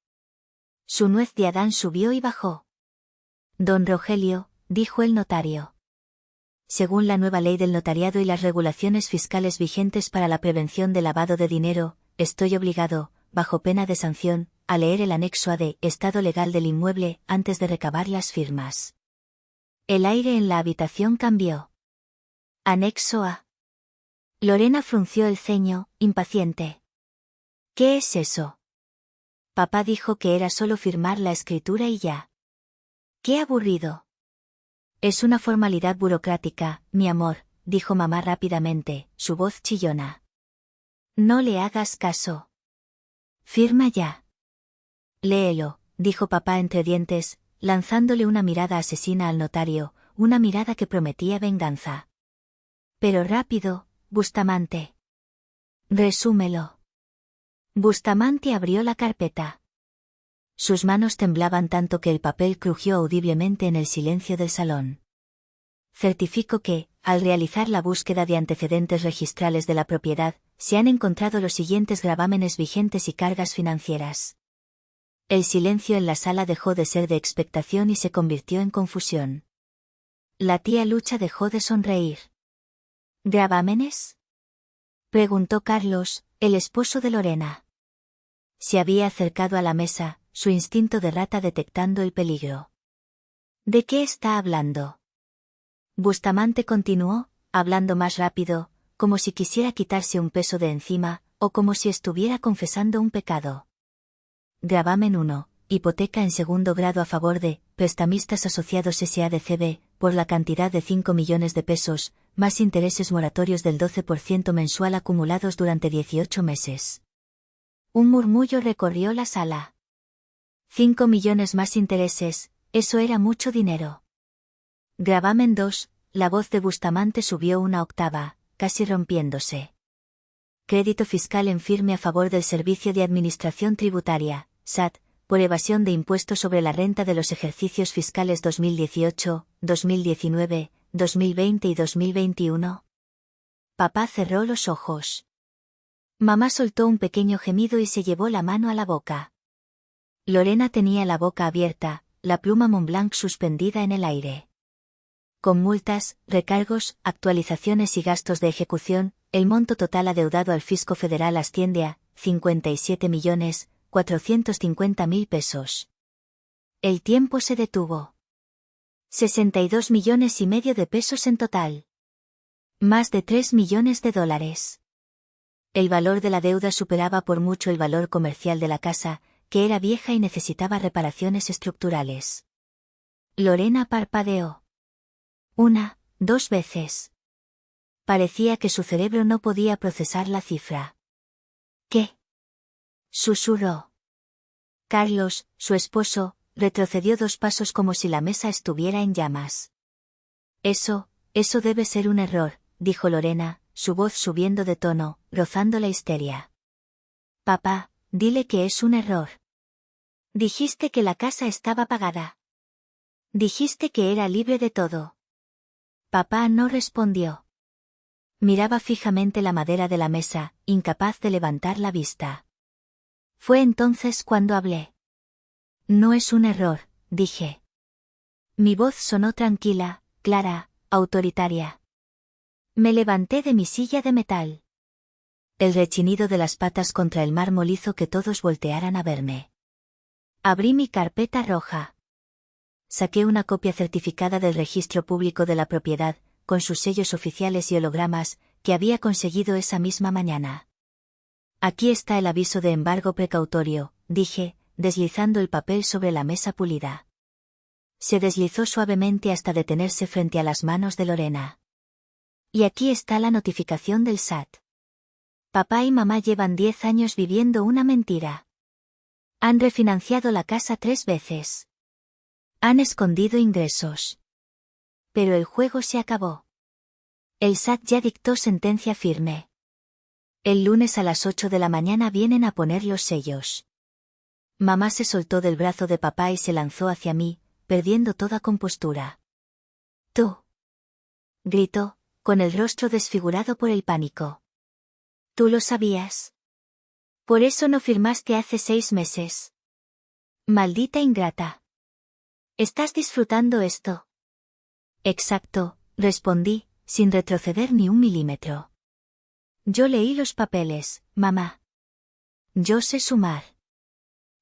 Su nuez de Adán subió y bajó. Don Rogelio, dijo el notario. Según la nueva ley del notariado y las regulaciones fiscales vigentes para la prevención del lavado de dinero, estoy obligado, bajo pena de sanción, a leer el anexo A de estado legal del inmueble antes de recabar las firmas. El aire en la habitación cambió. Anexo A. Lorena frunció el ceño, impaciente. ¿Qué es eso? Papá dijo que era solo firmar la escritura y ya. ¡Qué aburrido! Es una formalidad burocrática, mi amor, dijo mamá rápidamente, su voz chillona. No le hagas caso. Firma ya. Léelo, dijo papá entre dientes, lanzándole una mirada asesina al notario, una mirada que prometía venganza. Pero rápido, Bustamante. Resúmelo. Bustamante abrió la carpeta. Sus manos temblaban tanto que el papel crujió audiblemente en el silencio del salón. Certifico que, al realizar la búsqueda de antecedentes registrales de la propiedad, se han encontrado los siguientes gravámenes vigentes y cargas financieras. El silencio en la sala dejó de ser de expectación y se convirtió en confusión. La tía Lucha dejó de sonreír. ¿Gravámenes? Preguntó Carlos, el esposo de Lorena. Se había acercado a la mesa, su instinto de rata detectando el peligro. ¿De qué está hablando? Bustamante continuó, hablando más rápido, como si quisiera quitarse un peso de encima, o como si estuviera confesando un pecado. Gravamen 1, hipoteca en segundo grado a favor de Prestamistas Asociados S.A.D.C.B., por la cantidad de 5 millones de pesos, más intereses moratorios del 12% mensual acumulados durante 18 meses. Un murmullo recorrió la sala. 5 millones más intereses, eso era mucho dinero. Gravamen 2, la voz de Bustamante subió una octava, casi rompiéndose. Crédito fiscal en firme a favor del Servicio de Administración Tributaria, SAT, por evasión de impuestos sobre la renta de los ejercicios fiscales 2018, 2019, 2020 y 2021. Papá cerró los ojos. Mamá soltó un pequeño gemido y se llevó la mano a la boca. Lorena tenía la boca abierta, la pluma Montblanc suspendida en el aire. Con multas, recargos, actualizaciones y gastos de ejecución, el monto total adeudado al fisco federal asciende a 57.450.000 pesos. El tiempo se detuvo. 62 millones y medio de pesos en total. Más de 3 millones de dólares. El valor de la deuda superaba por mucho el valor comercial de la casa, que era vieja y necesitaba reparaciones estructurales. Lorena parpadeó. 1, 2 veces. Parecía que su cerebro no podía procesar la cifra. ¿Qué? Susurró. Carlos, su esposo, retrocedió 2 pasos como si la mesa estuviera en llamas. Eso debe ser un error, dijo Lorena, su voz subiendo de tono, rozando la histeria. Papá, dile que es un error. Dijiste que la casa estaba pagada. Dijiste que era libre de todo. Papá no respondió. Miraba fijamente la madera de la mesa, incapaz de levantar la vista. Fue entonces cuando hablé. No es un error, dije. Mi voz sonó tranquila, clara, autoritaria. Me levanté de mi silla de metal. El rechinido de las patas contra el mármol hizo que todos voltearan a verme. Abrí mi carpeta roja. Saqué una copia certificada del registro público de la propiedad, con sus sellos oficiales y hologramas, que había conseguido esa misma mañana. Aquí está el aviso de embargo precautorio, dije, deslizando el papel sobre la mesa pulida. Se deslizó suavemente hasta detenerse frente a las manos de Lorena. Y aquí está la notificación del SAT. Papá y mamá llevan 10 años viviendo una mentira. Han refinanciado la casa 3 veces. Han escondido ingresos. Pero el juego se acabó. El SAT ya dictó sentencia firme. El lunes a las 8 de la mañana vienen a poner los sellos. Mamá se soltó del brazo de papá y se lanzó hacia mí, perdiendo toda compostura. Tú. Gritó, con el rostro desfigurado por el pánico. Tú lo sabías. Por eso no firmaste hace 6 meses. Maldita ingrata. ¿Estás disfrutando esto? Exacto, respondí, sin retroceder ni un milímetro. Yo leí los papeles, mamá. Yo sé sumar.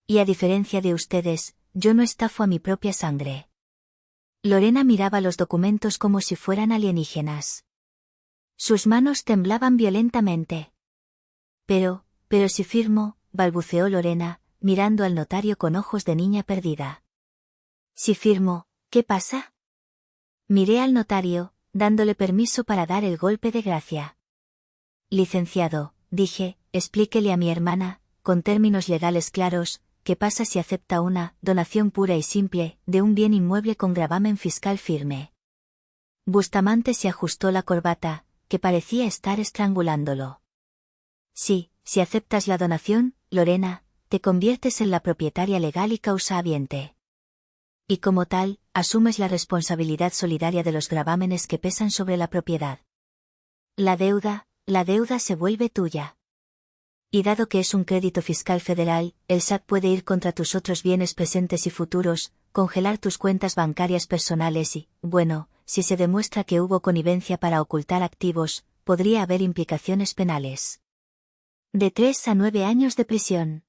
Y a diferencia de ustedes, yo no estafo a mi propia sangre. Lorena miraba los documentos como si fueran alienígenas. Sus manos temblaban violentamente. Pero si firmo, balbuceó Lorena, mirando al notario con ojos de niña perdida. Si firmo, ¿qué pasa? Miré al notario, dándole permiso para dar el golpe de gracia. Licenciado, dije, explíquele a mi hermana, con términos legales claros, qué pasa si acepta una donación pura y simple de un bien inmueble con gravamen fiscal firme. Bustamante se ajustó la corbata, que parecía estar estrangulándolo. Sí, si aceptas la donación, Lorena, te conviertes en la propietaria legal y causahabiente. Y como tal, asumes la responsabilidad solidaria de los gravámenes que pesan sobre la propiedad. La deuda se vuelve tuya. Y dado que es un crédito fiscal federal, el SAT puede ir contra tus otros bienes presentes y futuros, congelar tus cuentas bancarias personales y, bueno, si se demuestra que hubo connivencia para ocultar activos, podría haber implicaciones penales. De 3 a 9 años de prisión.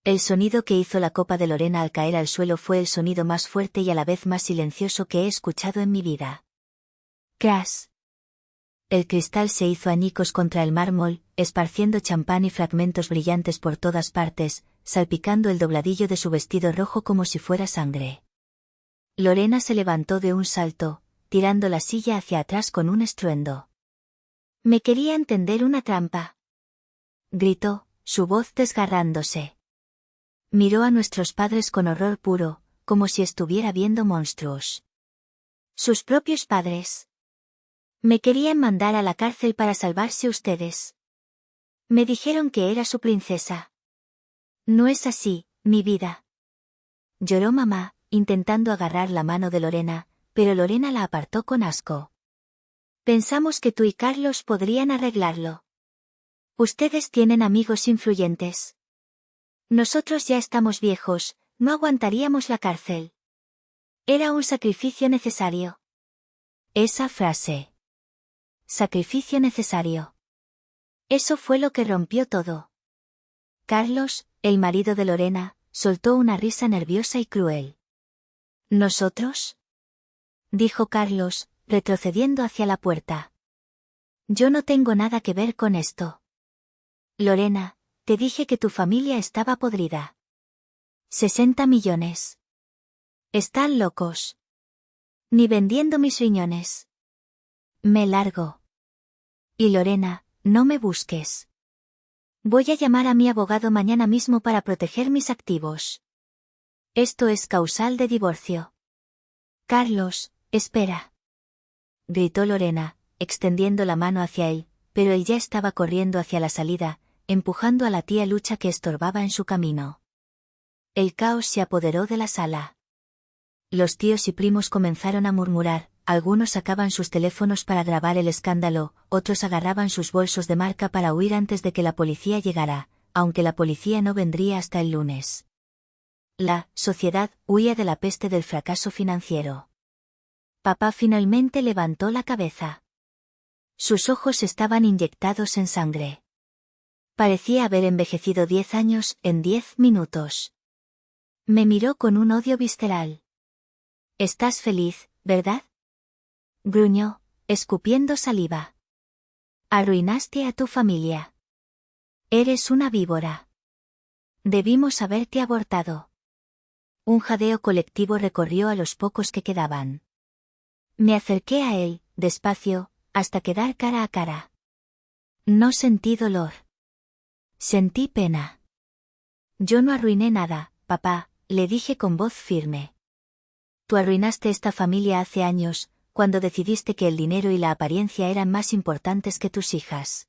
El sonido que hizo la copa de Lorena al caer al suelo fue el sonido más fuerte y a la vez más silencioso que he escuchado en mi vida. Crash. El cristal se hizo añicos contra el mármol, esparciendo champán y fragmentos brillantes por todas partes, salpicando el dobladillo de su vestido rojo como si fuera sangre. Lorena se levantó de un salto, tirando la silla hacia atrás con un estruendo. Me quería tender una trampa. Gritó, su voz desgarrándose. Miró a nuestros padres con horror puro, como si estuviera viendo monstruos. Sus propios padres. Me querían mandar a la cárcel para salvarse ustedes. Me dijeron que era su princesa. No es así, mi vida. Lloró mamá, intentando agarrar la mano de Lorena, pero Lorena la apartó con asco. Pensamos que tú y Carlos podrían arreglarlo. Ustedes tienen amigos influyentes. Nosotros ya estamos viejos, no aguantaríamos la cárcel. Era un sacrificio necesario. Esa frase. Sacrificio necesario. Eso fue lo que rompió todo. Carlos, el marido de Lorena, soltó una risa nerviosa y cruel. ¿Nosotros? Dijo Carlos, retrocediendo hacia la puerta. Yo no tengo nada que ver con esto. Lorena, te dije que tu familia estaba podrida. 60 millones. Están locos. Ni vendiendo mis riñones. Me largo. Y Lorena, no me busques. Voy a llamar a mi abogado mañana mismo para proteger mis activos. Esto es causal de divorcio. Carlos, espera. Gritó Lorena, extendiendo la mano hacia él, pero él ya estaba corriendo hacia la salida, empujando a la tía Lucha que estorbaba en su camino. El caos se apoderó de la sala. Los tíos y primos comenzaron a murmurar, algunos sacaban sus teléfonos para grabar el escándalo, otros agarraban sus bolsos de marca para huir antes de que la policía llegara, aunque la policía no vendría hasta el lunes. La sociedad huía de la peste del fracaso financiero. Papá finalmente levantó la cabeza. Sus ojos estaban inyectados en sangre. Parecía haber envejecido 10 años en 10 minutos. Me miró con un odio visceral. «Estás feliz, ¿verdad?», gruñó, escupiendo saliva. «Arruinaste a tu familia. Eres una víbora. Debimos haberte abortado». Un jadeo colectivo recorrió a los pocos que quedaban. Me acerqué a él, despacio, hasta quedar cara a cara. No sentí dolor. Sentí pena. «Yo no arruiné nada, papá», le dije con voz firme. «Tú arruinaste esta familia hace años, cuando decidiste que el dinero y la apariencia eran más importantes que tus hijas.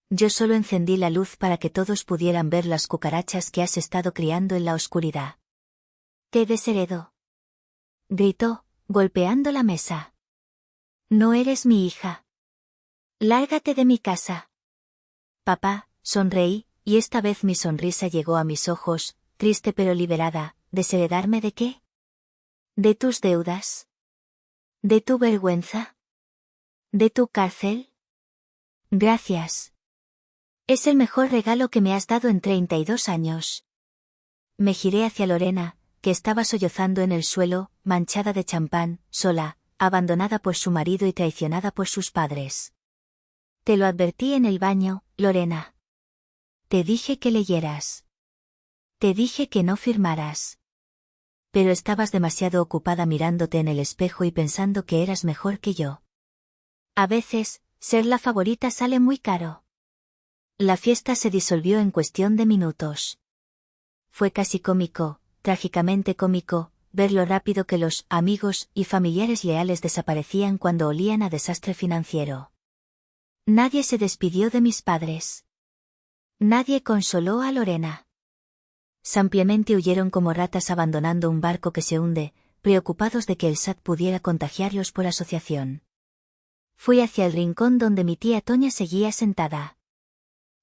Yo solo encendí la luz para que todos pudieran ver las cucarachas que has estado criando en la oscuridad». «Te desheredo», gritó, golpeando la mesa. «No eres mi hija. Lárgate de mi casa». «Papá», sonreí, y esta vez mi sonrisa llegó a mis ojos, triste pero liberada. ¿Desheredarme de qué? ¿De tus deudas? ¿De tu vergüenza? ¿De tu cárcel? Gracias. Es el mejor regalo que me has dado en 32 años. Me giré hacia Lorena, que estaba sollozando en el suelo, manchada de champán, sola, abandonada por su marido y traicionada por sus padres. Te lo advertí en el baño, Lorena. Te dije que leyeras. Te dije que no firmaras. Pero estabas demasiado ocupada mirándote en el espejo y pensando que eras mejor que yo. A veces, ser la favorita sale muy caro. La fiesta se disolvió en cuestión de minutos. Fue casi cómico, trágicamente cómico, ver lo rápido que los amigos y familiares leales desaparecían cuando olían a desastre financiero. Nadie se despidió de mis padres. Nadie consoló a Lorena. Ampliamente huyeron como ratas abandonando un barco que se hunde, preocupados de que el SAT pudiera contagiarlos por asociación. Fui hacia el rincón donde mi tía Toña seguía sentada.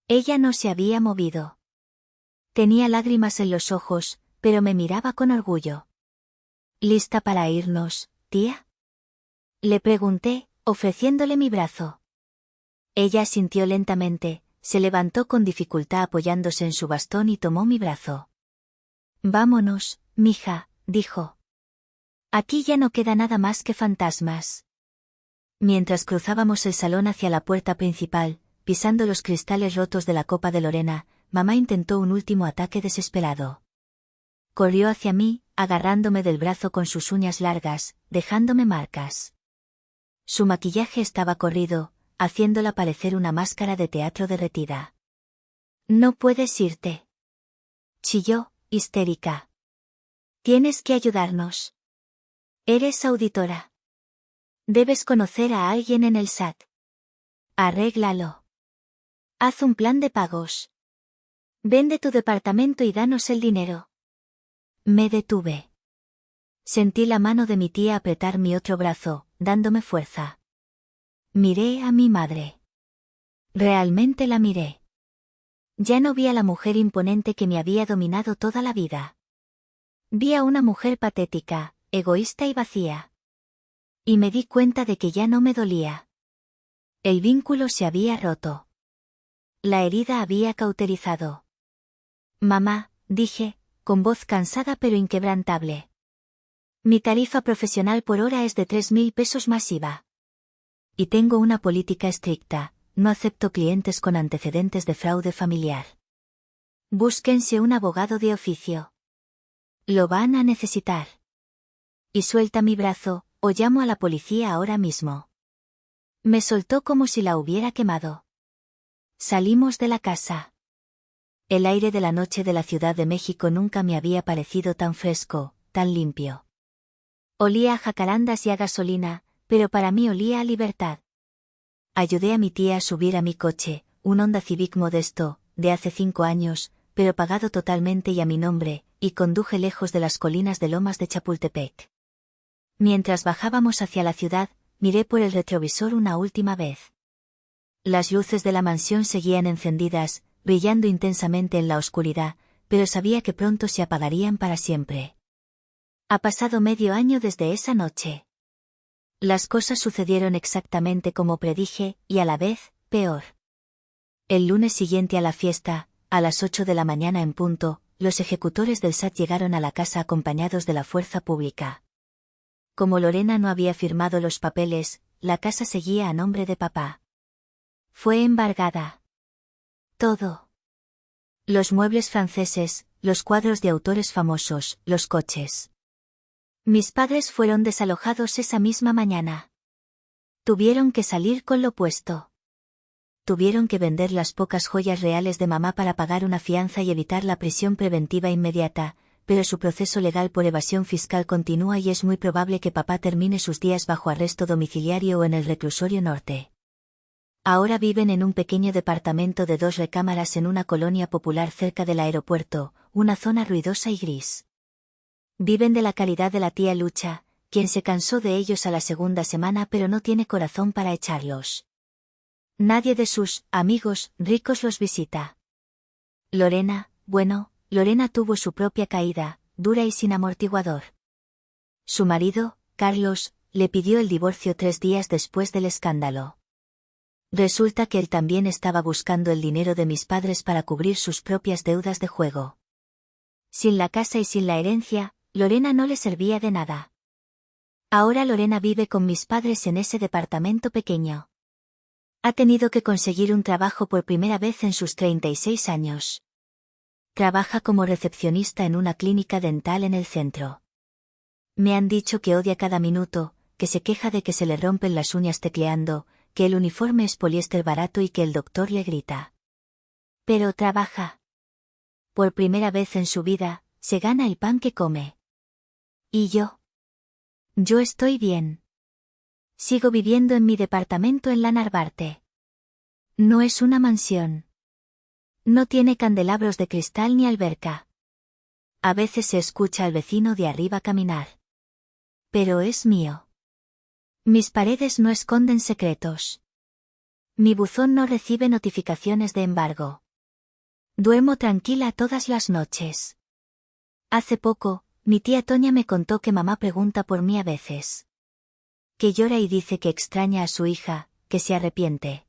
Ella no se había movido. Tenía lágrimas en los ojos, pero me miraba con orgullo. ¿Lista para irnos, tía?, le pregunté, ofreciéndole mi brazo. Ella asintió lentamente, se levantó con dificultad apoyándose en su bastón y tomó mi brazo. «Vámonos, mija», dijo. «Aquí ya no queda nada más que fantasmas». Mientras cruzábamos el salón hacia la puerta principal, pisando los cristales rotos de la copa de Lorena, mamá intentó un último ataque desesperado. Corrió hacia mí, agarrándome del brazo con sus uñas largas, dejándome marcas. Su maquillaje estaba corrido, haciéndola parecer una máscara de teatro derretida. «No puedes irte», chilló, histérica. «Tienes que ayudarnos. Eres auditora. Debes conocer a alguien en el SAT. Arréglalo. Haz un plan de pagos. Vende tu departamento y danos el dinero». Me detuve. Sentí la mano de mi tía apretar mi otro brazo, dándome fuerza. Miré a mi madre. Realmente la miré. Ya no vi a la mujer imponente que me había dominado toda la vida. Vi a una mujer patética, egoísta y vacía. Y me di cuenta de que ya no me dolía. El vínculo se había roto. La herida había cauterizado. «Mamá», dije, con voz cansada pero inquebrantable. «Mi tarifa profesional por hora es de 3.000 pesos más IVA. Y tengo una política estricta, no acepto clientes con antecedentes de fraude familiar. Búsquense un abogado de oficio. Lo van a necesitar. Y suelta mi brazo, o llamo a la policía ahora mismo. Me soltó como si la hubiera quemado. Salimos de la casa. El aire de la noche de la Ciudad de México nunca me había parecido tan fresco, tan limpio. Olía a jacarandas y a gasolina, pero para mí olía a libertad. Ayudé a mi tía a subir a mi coche, un Honda Civic modesto, de hace 5 años, pero pagado totalmente y a mi nombre, y conduje lejos de las colinas de Lomas de Chapultepec. Mientras bajábamos hacia la ciudad, miré por el retrovisor una última vez. Las luces de la mansión seguían encendidas, brillando intensamente en la oscuridad, pero sabía que pronto se apagarían para siempre. Ha pasado medio año desde esa noche. Las cosas sucedieron exactamente como predije, y a la vez, peor. El lunes siguiente a la fiesta, a las 8 de la mañana en punto, los ejecutores del SAT llegaron a la casa acompañados de la fuerza pública. Como Lorena no había firmado los papeles, la casa seguía a nombre de papá. Fue embargada. Todo. Los muebles franceses, los cuadros de autores famosos, los coches. Mis padres fueron desalojados esa misma mañana. Tuvieron que salir con lo puesto. Tuvieron que vender las pocas joyas reales de mamá para pagar una fianza y evitar la prisión preventiva inmediata, pero su proceso legal por evasión fiscal continúa y es muy probable que papá termine sus días bajo arresto domiciliario o en el reclusorio norte. Ahora viven en un pequeño departamento de 2 recámaras en una colonia popular cerca del aeropuerto, una zona ruidosa y gris. Viven de la caridad de la tía Lucha, quien se cansó de ellos a la segunda semana pero no tiene corazón para echarlos. Nadie de sus amigos ricos los visita. Lorena tuvo su propia caída, dura y sin amortiguador. Su marido, Carlos, le pidió el divorcio 3 días después del escándalo. Resulta que él también estaba buscando el dinero de mis padres para cubrir sus propias deudas de juego. Sin la casa y sin la herencia, Lorena no le servía de nada. Ahora Lorena vive con mis padres en ese departamento pequeño. Ha tenido que conseguir un trabajo por primera vez en sus 36 años. Trabaja como recepcionista en una clínica dental en el centro. Me han dicho que odia cada minuto, que se queja de que se le rompen las uñas tecleando, que el uniforme es poliéster barato y que el doctor le grita. Pero trabaja. Por primera vez en su vida, se gana el pan que come. ¿Y yo? Yo estoy bien. Sigo viviendo en mi departamento en la Narvarte. No es una mansión. No tiene candelabros de cristal ni alberca. A veces se escucha al vecino de arriba caminar. Pero es mío. Mis paredes no esconden secretos. Mi buzón no recibe notificaciones de embargo. Duermo tranquila todas las noches. Hace poco, mi tía Toña me contó que mamá pregunta por mí a veces. Que llora y dice que extraña a su hija, que se arrepiente.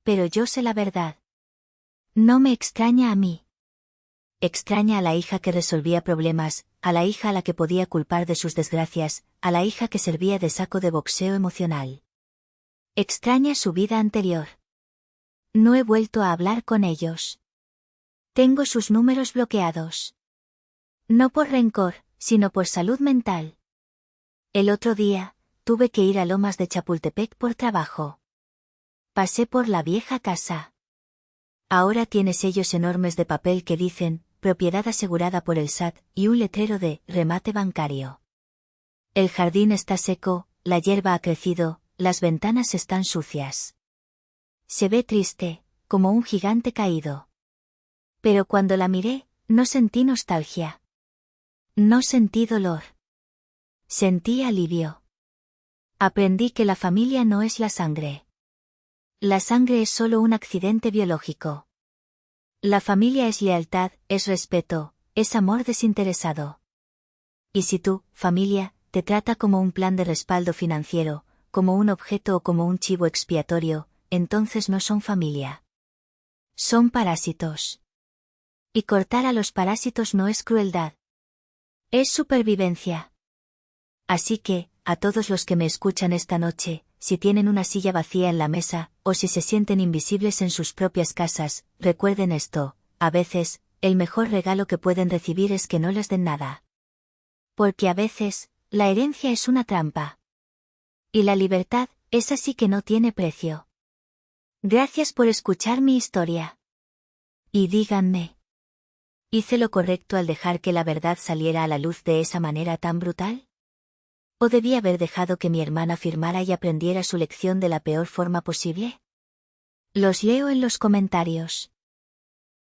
Pero yo sé la verdad. No me extraña a mí. Extraña a la hija que resolvía problemas, a la hija a la que podía culpar de sus desgracias, a la hija que servía de saco de boxeo emocional. Extraña su vida anterior. No he vuelto a hablar con ellos. Tengo sus números bloqueados. No por rencor, sino por salud mental. El otro día, tuve que ir a Lomas de Chapultepec por trabajo. Pasé por la vieja casa. Ahora tiene sellos enormes de papel que dicen, propiedad asegurada por el SAT, y un letrero de remate bancario. El jardín está seco, la hierba ha crecido, las ventanas están sucias. Se ve triste, como un gigante caído. Pero cuando la miré, no sentí nostalgia. No sentí dolor. Sentí alivio. Aprendí que la familia no es la sangre. La sangre es solo un accidente biológico. La familia es lealtad, es respeto, es amor desinteresado. Y si tú, familia, te trata como un plan de respaldo financiero, como un objeto o como un chivo expiatorio, entonces no son familia. Son parásitos. Y cortar a los parásitos no es crueldad. Es supervivencia. Así que, a todos los que me escuchan esta noche, si tienen una silla vacía en la mesa, o si se sienten invisibles en sus propias casas, recuerden esto: a veces, el mejor regalo que pueden recibir es que no les den nada. Porque a veces, la herencia es una trampa. Y la libertad, esa sí que no tiene precio. Gracias por escuchar mi historia. Y díganme, ¿hice lo correcto al dejar que la verdad saliera a la luz de esa manera tan brutal? ¿O debí haber dejado que mi hermana firmara y aprendiera su lección de la peor forma posible? Los leo en los comentarios.